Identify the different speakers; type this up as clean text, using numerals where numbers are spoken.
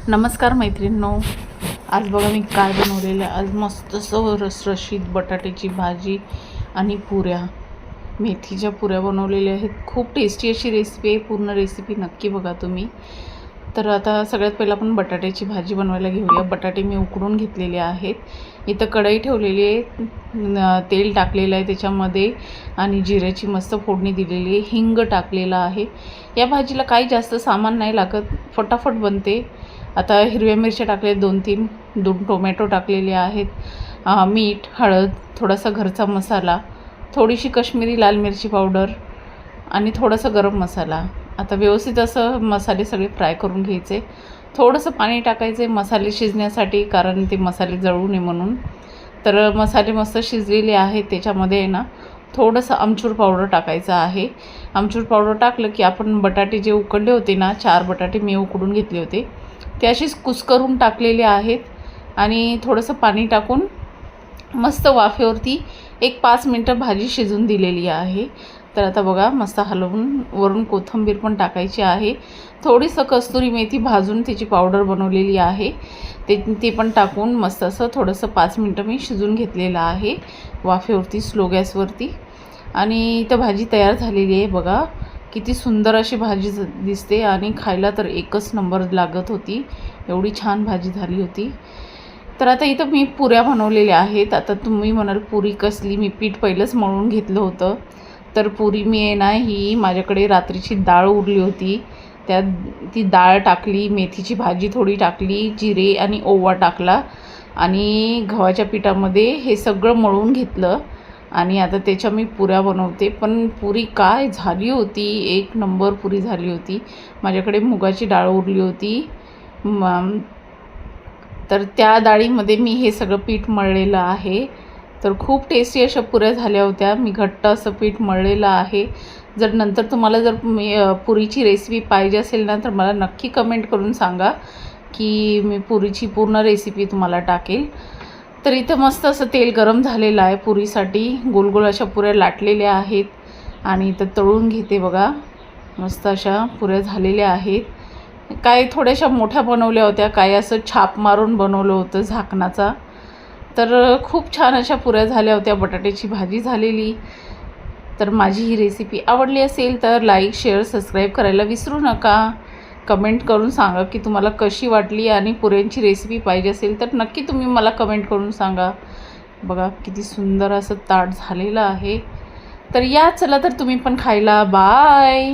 Speaker 1: नमस्कार मैत्रिणींनो, आज बघा मी काय बनवलेलं आहे. आज मस्त रसरशीत बटाट्याची भाजी आणि पुऱ्या, मेथीच्या पुऱ्या बनवलेल्या आहेत. खूप टेस्टी अशी रेसिपी आहे. पूर्ण रेसिपी नक्की बघा तुम्ही. तर आता सगळ्यात पहिला आपण बटाट्याची भाजी बनवायला घेऊया. बटाटे मी उकडून घेतलेले आहेत. इथं कढई ठेवलेली आहे, तेल टाकलेलं आहे त्याच्यामध्ये आणि जिऱ्याची मस्त फोडणी दिलेली आहे. हिंग टाकलेला आहे. या भाजीला काही जास्त सामान नाही लागत, फटाफट बनते. आता हिरव्या मिरच्या टाकल्या 2-3, 2 टोमॅटो टाकलेले आहेत. मीठ, हळद, थोडासा घरचा मसाला, थोडीशी काश्मीरी लाल मिरची पावडर आणि थोडासा गरम मसाला. आता व्यवस्थित असं मसाले सगळे फ्राय करून घ्यायचे. थोडंसं पाणी टाकायचे मसाले शिजण्यासाठी, कारण ते मसाले जळू नये म्हणून. तर मसाले मस्त शिजलेले आहेत. त्याच्यामध्ये आहे ना थोडंसं आमचूर पावडर टाकायचं आहे. आमचूर पावडर टाकलं की आपण बटाटे जे उकडले होते ना, 4 बटाटे मी उकडून घेतले होते, ते अशीच कुस्करून टाकलेले आहेत आणि थोडंसं पाणी टाकून मस्त वाफेवरती 1-5 मिनटं भाजी शिजून दिलेली आहे. तर आता बघा मस्त हलवून वरून कोथिंबीर पण टाकायची आहे. थोडीसं कस्तुरी मेथी भाजून त्याची पावडर बनवलेली आहे, ते पण टाकून मस्त असं थोडंसं 5 मिनटं मी शिजून घेतलेलं आहे वाफेवरती, स्लो गॅसवरती. आणि इथं भाजी तयार झालेली आहे. बघा किती सुंदर अशी भाजी दिसते आणि खायला तर एकच नंबर लागत होती. एवढी छान भाजी झाली होती. तर आता इथं मी पुऱ्या बनवलेल्या आहेत. आता तुम्ही म्हणाल पुरी कसली, मी पीठ पहिलंच मळून घेतलं होतं. तर पुरी मी आहे ना, ही माझ्याकडे रात्रीची डाळ उरली होती, ती डाळ टाकली, मेथीची भाजी थोडी टाकली, जिरे आणि ओवा टाकला आणि गव्हाच्या पिठामध्ये हे सगळं मळून घेतलं आणि आता त्याच्या मी पुऱ्या बनवते. पण पुरी काय झाली होती, एक नंबर पुरी झाली होती. माझ्याकडे मुगाची डाळ उरली होती, तर त्या डाळीमध्ये मी हे सगळं पीठ मळलेलं आहे. तर खूप टेस्टी अशा पुऱ्या झाल्या होत्या. मी घट्ट असं पीठ मळलेलं आहे. जर नंतर तुम्हाला जर पुरीची रेसिपी पाहिजे असेल ना, तर मला नक्की कमेंट करून सांगा की मी पुरीची पूर्ण रेसिपी तुम्हाला टाकेल. तर इथं मस्त असं तेल गरम झालेलं आहे पुरीसाठी. गोल अशा पुऱ्या लाटलेल्या आहेत आणि इथं तळून घेते. बघा मस्त अशा पुऱ्या झालेल्या आहेत. काही थोड्याशा मोठ्या बनवल्या होत्या, काही असं छाप मारून बनवलं होतं झाकणाचा. तर खूप छान अशा पुऱ्या झाल्या होत्या. बटाट्याची भाजी झालेली. तर माझी ही रेसिपी आवडली असेल तर लाईक, शेअर, सबस्क्राईब करायला विसरू नका. कमेंट करून सांगा की तुम्हाला कशी वाटली आणि पुऱ्यांची रेसिपी पाहिजे असेल तर नक्की तुम्ही मला कमेंट करून सांगा. बघा किती सुंदर असं ताट झालेलं आहे. तर या चला तर तुम्ही पण खायला. बाय.